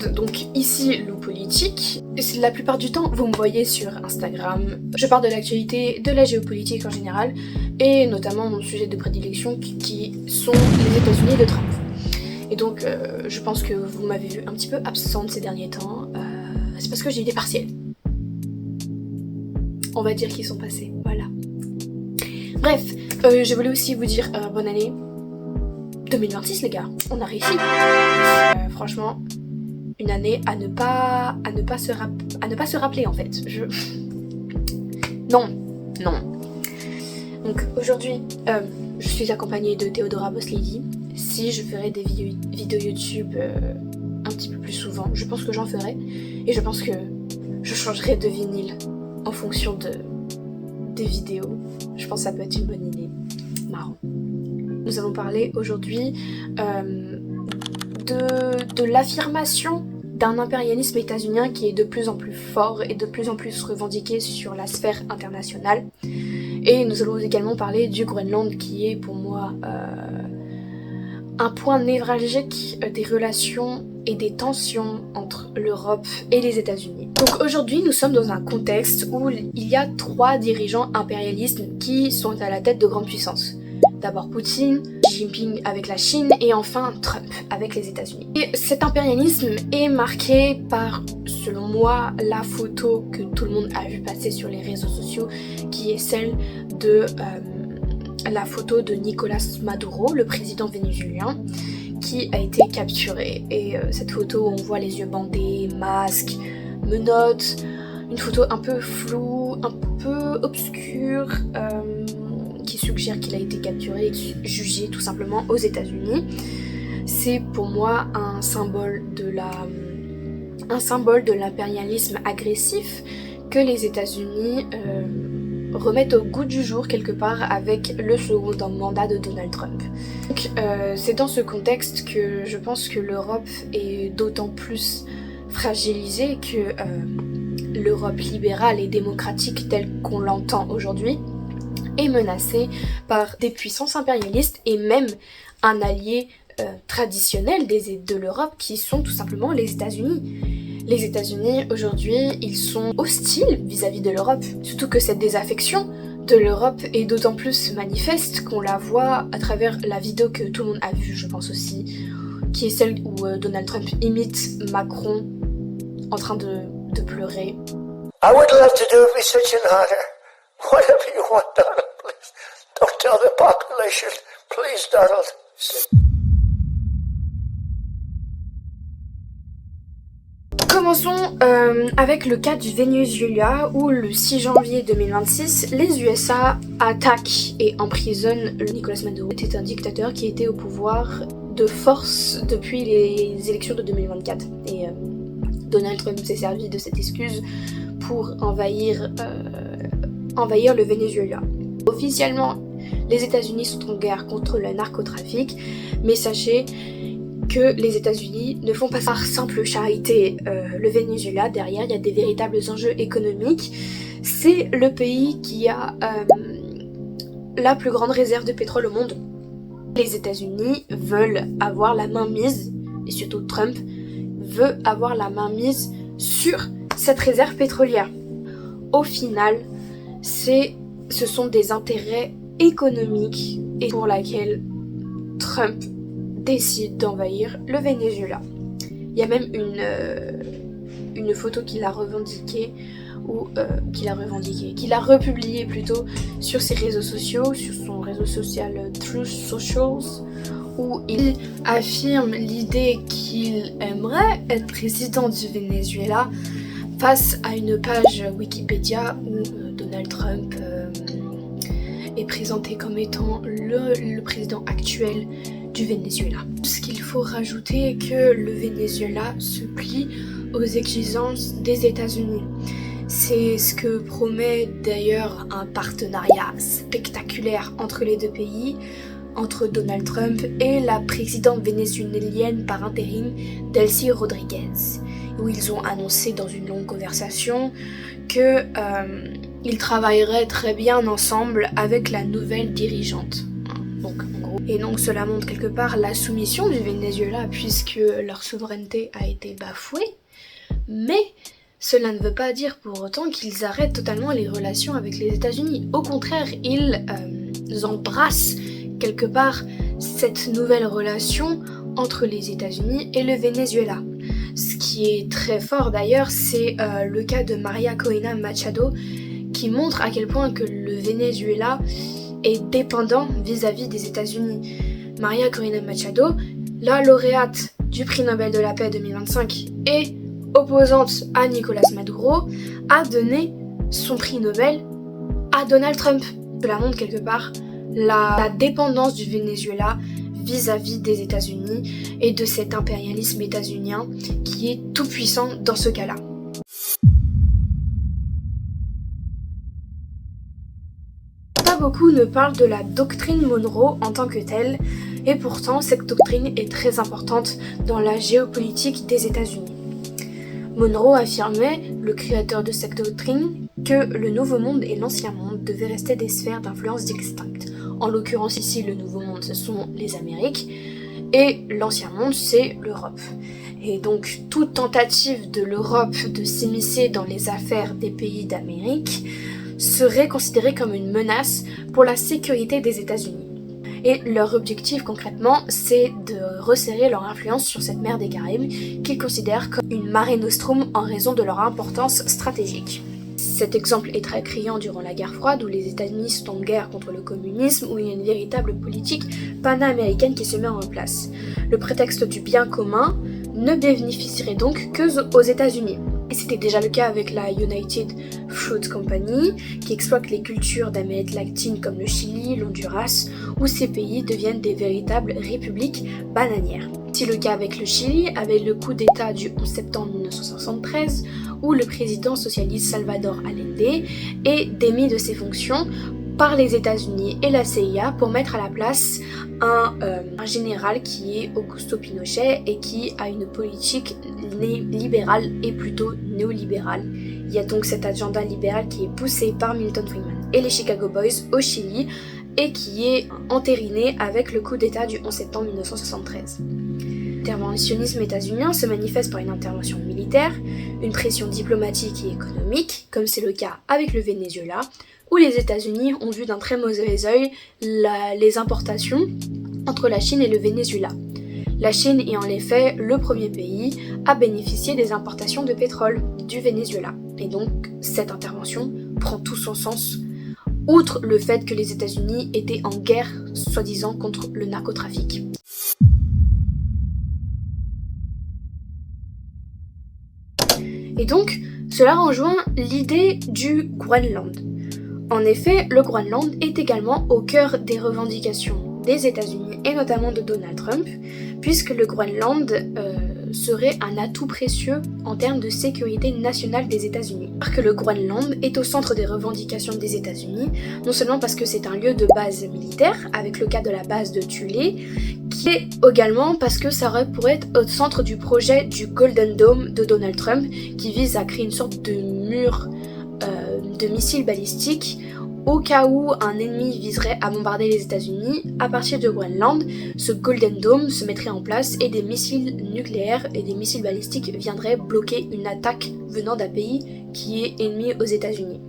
monde, donc ici Lou Politique. La plupart du temps, vous me voyez sur Instagram. Je parle de l'actualité, de la géopolitique en général, et notamment mon sujet de prédilection qui sont les États-Unis de Trump. Et donc, je pense que vous m'avez vu un petit peu absente ces derniers temps. C'est parce que j'ai eu des partiels. On va dire qu'ils sont passés, voilà. Bref, je voulais aussi vous dire bonne année 2026 les gars, on a réussi. Franchement, une année à ne pas se rappeler en fait. Non. Donc aujourd'hui, je suis accompagnée de Théodora Boss Lady. Si je ferai des vidéos YouTube un petit peu plus souvent, je pense que j'en ferai. Et je pense que je changerai de vinyle en fonction des vidéos. Je pense que ça peut être une bonne idée. Marrant. Nous allons parler aujourd'hui de l'affirmation d'un impérialisme états-unien qui est de plus en plus fort et de plus en plus revendiqué sur la sphère internationale. Et nous allons également parler du Groenland qui est pour moi un point névralgique des relations et des tensions entre l'Europe et les États-Unis. Donc aujourd'hui, nous sommes dans un contexte où il y a 3 dirigeants impérialistes qui sont à la tête de grandes puissances. D'abord Poutine, Xi Jinping avec la Chine et enfin Trump avec les États-Unis. Et cet impérialisme est marqué par, selon moi, la photo que tout le monde a vu passer sur les réseaux sociaux, qui est celle de la photo de Nicolás Maduro, le président vénézuélien, qui a été capturé. Et cette photo, on voit les yeux bandés, masque, menottes, une photo un peu floue, un peu obscure, qui suggère qu'il a été capturé et jugé tout simplement aux États-Unis. C'est pour moi un symbole de l'impérialisme agressif que les États-Unis remettent au goût du jour quelque part avec le second mandat de Donald Trump. Donc c'est dans ce contexte que je pense que l'Europe est d'autant plus fragilisée que l'Europe libérale et démocratique telle qu'on l'entend aujourd'hui est menacée par des puissances impérialistes et même un allié traditionnel de l'Europe qui sont tout simplement les États-Unis. Les États-Unis aujourd'hui, ils sont hostiles vis-à-vis de l'Europe, surtout que cette désaffection de l'Europe est d'autant plus manifeste qu'on la voit à travers la vidéo que tout le monde a vue, je pense aussi, qui est celle où Donald Trump imite Macron en train de pleurer. I would love to do research in harder. Whatever you want, Donald, please. Don't tell the population. Please, Donald. Commençons avec le cas du Venezuela où le 6 janvier 2026, les USA attaquent et emprisonnent Nicolás Maduro. C'était un dictateur qui était au pouvoir de force depuis les élections de 2024. Et Donald Trump s'est servi de cette excuse pour envahir le Venezuela. Officiellement, les États-Unis sont en guerre contre le narcotrafic, mais sachez que les États-Unis ne font pas par simple charité le Venezuela. Derrière, il y a des véritables enjeux économiques. C'est le pays qui a la plus grande réserve de pétrole au monde. Les États-Unis veulent avoir la main mise, et surtout Trump veut avoir la main mise sur cette réserve pétrolière. Au final, ce sont des intérêts économiques et pour laquelle Trump décide d'envahir le Venezuela. Il y a même une photo qu'il a revendiquée qu'il a republiée plutôt sur ses réseaux sociaux, sur son réseau social Truth Socials, où il affirme l'idée qu'il aimerait être président du Venezuela face à une page Wikipédia où Donald Trump est présenté comme étant le président actuel du Venezuela. Ce qu'il faut rajouter est que le Venezuela se plie aux exigences des États-Unis. C'est ce que promet d'ailleurs un partenariat spectaculaire entre les deux pays, entre Donald Trump et la présidente vénézuélienne par intérim Delcy Rodriguez, où ils ont annoncé dans une longue conversation que ils travailleraient très bien ensemble avec la nouvelle dirigeante. Donc en Maduro. Et donc cela montre quelque part la soumission du Venezuela puisque leur souveraineté a été bafouée. Mais cela ne veut pas dire pour autant qu'ils arrêtent totalement les relations avec les États-Unis. Au contraire, ils embrassent quelque part cette nouvelle relation entre les États-Unis et le Venezuela. Ce qui est très fort d'ailleurs, c'est le cas de María Corina Machado qui montre à quel point que le Venezuela est dépendant vis-à-vis des États-Unis. María Corina Machado, la lauréate du prix Nobel de la paix 2025 et opposante à Nicolás Maduro, a donné son prix Nobel à Donald Trump. Cela montre quelque part la dépendance du Venezuela vis-à-vis des États-Unis et de cet impérialisme états-unien qui est tout puissant dans ce cas-là. Pas beaucoup ne parlent de la doctrine Monroe en tant que telle, et pourtant cette doctrine est très importante dans la géopolitique des États-Unis. Monroe affirmait, le créateur de cette doctrine, que le Nouveau Monde et l'Ancien Monde devaient rester des sphères d'influence distinctes. En l'occurrence ici, le Nouveau Monde, ce sont les Amériques, et l'Ancien Monde, c'est l'Europe. Et donc, toute tentative de l'Europe de s'immiscer dans les affaires des pays d'Amérique serait considérée comme une menace pour la sécurité des États-Unis. Et leur objectif concrètement, c'est de resserrer leur influence sur cette mer des Caraïbes qu'ils considèrent comme une mare nostrum en raison de leur importance stratégique. Cet exemple est très criant durant la guerre froide où les États-Unis sont en guerre contre le communisme, où il y a une véritable politique pana-américaine qui se met en place. Le prétexte du bien commun ne bénéficierait donc que aux États-Unis. Et c'était déjà le cas avec la United Fruit Company, qui exploite les cultures d'Amérique latine comme le Chili, l'Honduras, où ces pays deviennent des véritables républiques bananières. C'est le cas avec le Chili, avec le coup d'État du 11 septembre 1973, où le président socialiste Salvador Allende est démis de ses fonctions par les États-Unis et la CIA pour mettre à la place un général qui est Augusto Pinochet et qui a une politique libérale et plutôt néolibérale. Il y a donc cet agenda libéral qui est poussé par Milton Friedman et les Chicago Boys au Chili et qui est entériné avec le coup d'État du 11 septembre 1973. L'interventionnisme états-unien se manifeste par une intervention militaire, une pression diplomatique et économique, comme c'est le cas avec le Venezuela, où les États-Unis ont vu d'un très mauvais œil les importations entre la Chine et le Venezuela. La Chine est en effet le premier pays à bénéficier des importations de pétrole du Venezuela. Et donc cette intervention prend tout son sens, outre le fait que les États-Unis étaient en guerre, soi-disant, contre le narcotrafic. Et donc, cela rejoint l'idée du Groenland. En effet, le Groenland est également au cœur des revendications des États-Unis et notamment de Donald Trump, puisque le Groenland serait un atout précieux en termes de sécurité nationale des États-Unis. Alors que le Groenland est au centre des revendications des États-Unis, non seulement parce que c'est un lieu de base militaire, avec le cas de la base de Thule, qui est également parce que ça pourrait être au centre du projet du Golden Dome de Donald Trump, qui vise à créer une sorte de mur de missiles balistiques au cas où un ennemi viserait à bombarder les États-Unis. À partir de Groenland, ce Golden Dome se mettrait en place et des missiles nucléaires et des missiles balistiques viendraient bloquer une attaque venant d'un pays qui est ennemi aux États-Unis.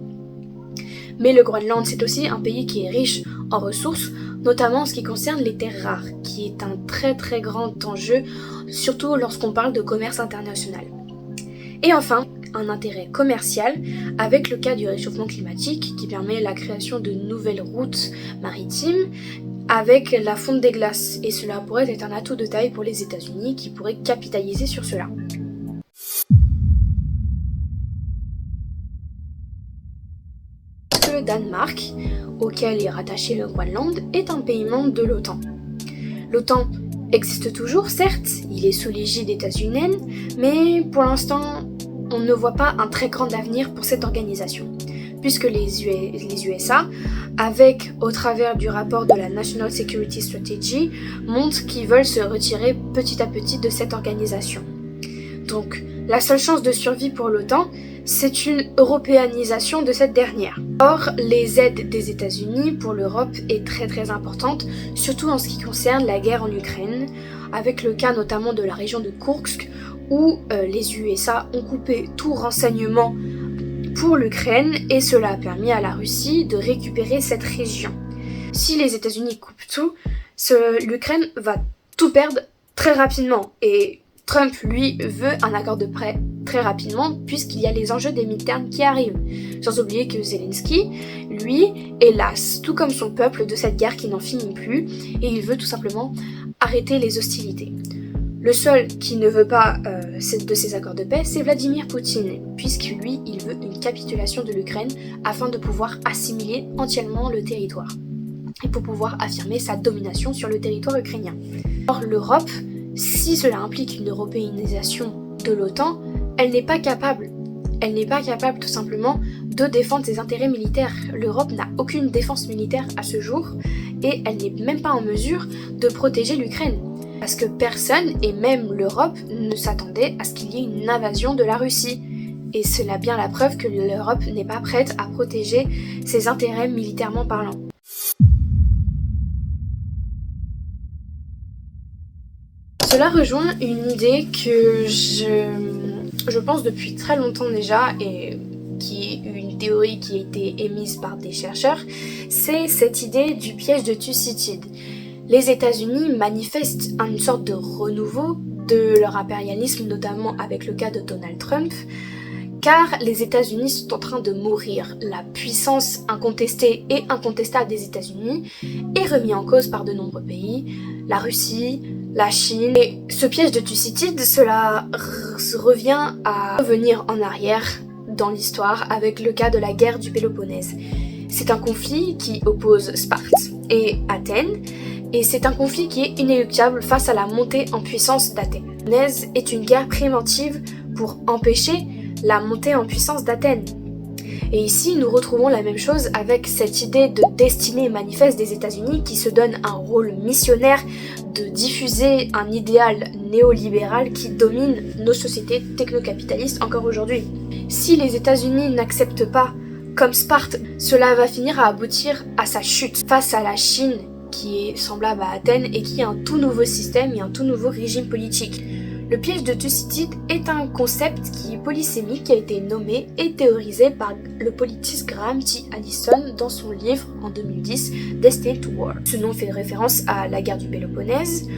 Mais le Groenland, c'est aussi un pays qui est riche en ressources, notamment en ce qui concerne les terres rares, qui est un très très grand enjeu, surtout lorsqu'on parle de commerce international. Et enfin, un intérêt commercial avec le cas du réchauffement climatique qui permet la création de nouvelles routes maritimes avec la fonte des glaces, et cela pourrait être un atout de taille pour les États-Unis qui pourraient capitaliser sur cela. Le Danemark, auquel est rattaché le Groenland, est un pays membre de l'OTAN. L'OTAN existe toujours, certes, il est sous l'égide états-unienne, mais pour l'instant, on ne voit pas un très grand avenir pour cette organisation, puisque les USA, avec au travers du rapport de la National Security Strategy, montrent qu'ils veulent se retirer petit à petit de cette organisation. Donc, la seule chance de survie pour l'OTAN, c'est une européanisation de cette dernière. Or, les aides des États-Unis pour l'Europe est très très importante, surtout en ce qui concerne la guerre en Ukraine, avec le cas notamment de la région de Koursk, où les USA ont coupé tout renseignement pour l'Ukraine et cela a permis à la Russie de récupérer cette région. Si les États-Unis coupent tout, l'Ukraine va tout perdre très rapidement et Trump, lui, veut un accord de paix très rapidement puisqu'il y a les enjeux des midterms qui arrivent. Sans oublier que Zelensky, lui, est las, tout comme son peuple, de cette guerre qui n'en finit plus et il veut tout simplement arrêter les hostilités. Le seul qui ne veut pas de ces accords de paix, c'est Vladimir Poutine, puisque lui, il veut une capitulation de l'Ukraine afin de pouvoir assimiler entièrement le territoire et pour pouvoir affirmer sa domination sur le territoire ukrainien. Or, l'Europe, si cela implique une européanisation de l'OTAN, elle n'est pas capable tout simplement de défendre ses intérêts militaires. L'Europe n'a aucune défense militaire à ce jour et elle n'est même pas en mesure de protéger l'Ukraine. Parce que personne, et même l'Europe, ne s'attendait à ce qu'il y ait une invasion de la Russie. Et cela bien la preuve que l'Europe n'est pas prête à protéger ses intérêts militairement parlant. Cela rejoint une idée que je pense depuis très longtemps déjà et qui est une théorie qui a été émise par des chercheurs, c'est cette idée du piège de Thucydide. Les États-Unis manifestent une sorte de renouveau de leur impérialisme, notamment avec le cas de Donald Trump, car les États-Unis sont en train de mourir. La puissance incontestée et incontestable des États-Unis est remise en cause par de nombreux pays, la Russie, la Chine. Et ce piège de Thucydide, cela revient à revenir en arrière dans l'histoire avec le cas de la guerre du Péloponnèse. C'est un conflit qui oppose Sparte et Athènes, et c'est un conflit qui est inéluctable face à la montée en puissance d'Athènes. La Péloponnèse est une guerre préventive pour empêcher la montée en puissance d'Athènes. Et ici, nous retrouvons la même chose avec cette idée de destinée manifeste des États-Unis qui se donne un rôle missionnaire de diffuser un idéal néolibéral qui domine nos sociétés technocapitalistes encore aujourd'hui. Si les États-Unis n'acceptent pas, comme Sparte, cela va finir à aboutir à sa chute face à la Chine qui est semblable à Athènes et qui a un tout nouveau système et un tout nouveau régime politique. Le piège de Thucydide est un concept qui est polysémique qui a été nommé et théorisé par le politiste Graham T. Allison dans son livre en 2010 Destined to War. Ce nom fait référence à la guerre du Péloponnèse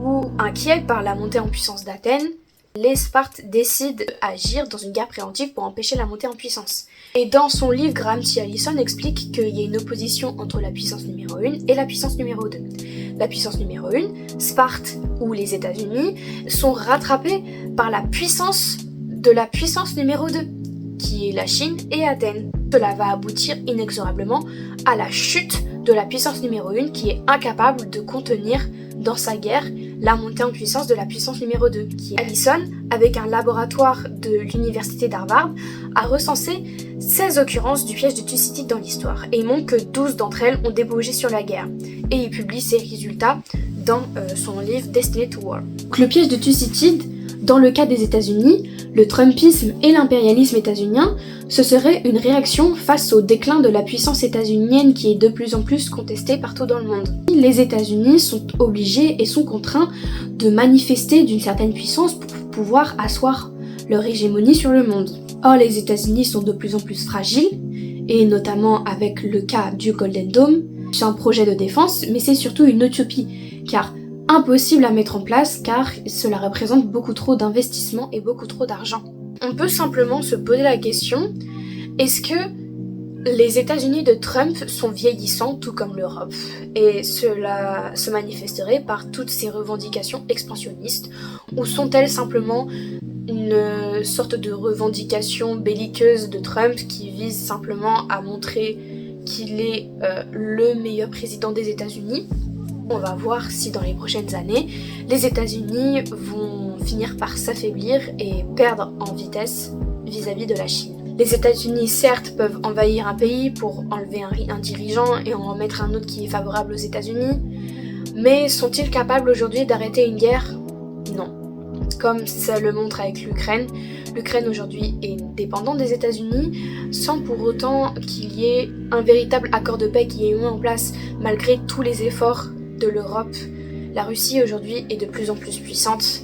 où, inquiets par la montée en puissance d'Athènes, les Spartes décident d'agir dans une guerre préventive pour empêcher la montée en puissance. Et dans son livre, Graham T. Allison explique qu'il y a une opposition entre la puissance numéro 1 et la puissance numéro 2. La puissance numéro 1, Sparte ou les États-Unis, sont rattrapés par la puissance de la puissance numéro 2, qui est la Chine et Athènes. Cela va aboutir inexorablement à la chute de la puissance numéro 1 qui est incapable de contenir dans sa guerre la montée en puissance de la puissance numéro 2, qui est Allison, avec un laboratoire de l'université d'Harvard, a recensé 16 occurrences du piège de Thucydide dans l'histoire, et il montre que 12 d'entre elles ont débouché sur la guerre, et il publie ses résultats dans son livre Destined to War. Donc, le piège de Thucydide, dans le cas des États-Unis, le Trumpisme et l'impérialisme états-unien, ce serait une réaction face au déclin de la puissance états-unienne qui est de plus en plus contestée partout dans le monde. Les États-Unis sont obligés et sont contraints de manifester d'une certaine puissance pour pouvoir asseoir leur hégémonie sur le monde. Or, les États-Unis sont de plus en plus fragiles, et notamment avec le cas du Golden Dome. C'est un projet de défense, mais c'est surtout une utopie, car impossible à mettre en place car cela représente beaucoup trop d'investissement et beaucoup trop d'argent. On peut simplement se poser la question, est-ce que les États-Unis de Trump sont vieillissants tout comme l'Europe? Et cela se manifesterait par toutes ces revendications expansionnistes, ou sont-elles simplement une sorte de revendication belliqueuse de Trump qui vise simplement à montrer qu'il est le meilleur président des États-Unis? On va voir si dans les prochaines années, les États-Unis vont finir par s'affaiblir et perdre en vitesse vis-à-vis de la Chine. Les États-Unis, certes, peuvent envahir un pays pour enlever un dirigeant et en remettre un autre qui est favorable aux États-Unis, mais sont-ils capables aujourd'hui d'arrêter une guerre? Non. Comme ça le montre avec l'Ukraine, L'Ukraine aujourd'hui est dépendante des États-Unis sans pour autant qu'il y ait un véritable accord de paix qui est mis en place malgré tous les efforts de l'Europe. La Russie aujourd'hui est de plus en plus puissante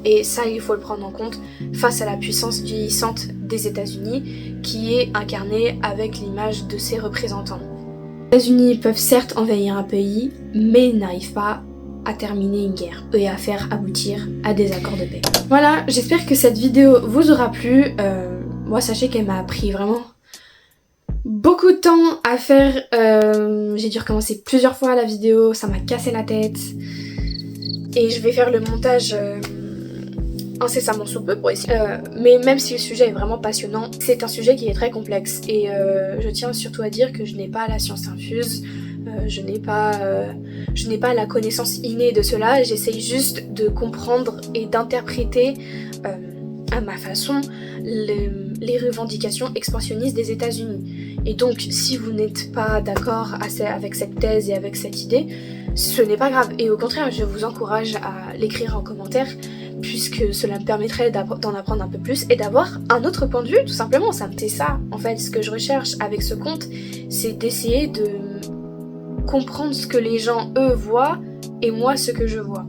et ça il faut le prendre en compte face à la puissance vieillissante des États-Unis qui est incarnée avec l'image de ses représentants. Les États-Unis peuvent certes envahir un pays mais ils n'arrivent pas à terminer une guerre et à faire aboutir à des accords de paix. Voilà, j'espère que cette vidéo vous aura plu. Moi sachez qu'elle m'a pris vraiment beaucoup de temps à faire. J'ai dû recommencer plusieurs fois la vidéo, ça m'a cassé la tête. Et je vais faire le montage incessamment sous peu pour essayer. Mais même si le sujet est vraiment passionnant, c'est un sujet qui est très complexe. Et je tiens surtout à dire que je n'ai pas la science infuse. Je n'ai pas la connaissance innée de cela, j'essaye juste de comprendre et d'interpréter à ma façon les revendications expansionnistes des États-Unis. Et donc si vous n'êtes pas d'accord avec cette thèse et avec cette idée, ce n'est pas grave. Et au contraire, je vous encourage à l'écrire en commentaire puisque cela me permettrait d'en apprendre un peu plus et d'avoir un autre point de vue, tout simplement. C'est ça, en fait, ce que je recherche avec ce compte, c'est d'essayer de comprendre ce que les gens eux voient et moi ce que je vois.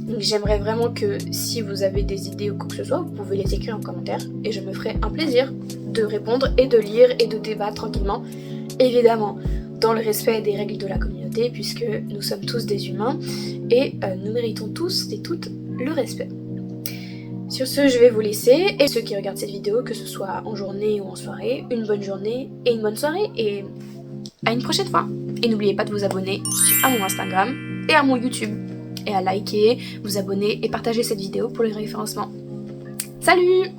Donc j'aimerais vraiment que si vous avez des idées ou quoi que ce soit, vous pouvez les écrire en commentaire et je me ferai un plaisir de répondre et de lire et de débattre tranquillement, évidemment dans le respect des règles de la communauté puisque nous sommes tous des humains et nous méritons tous et toutes le respect. Sur ce, je vais vous laisser et ceux qui regardent cette vidéo, que ce soit en journée ou en soirée, une bonne journée et une bonne soirée et à une prochaine fois. Et n'oubliez pas de vous abonner à mon Instagram et à mon YouTube. Et à liker, vous abonner et partager cette vidéo pour le référencement. Salut!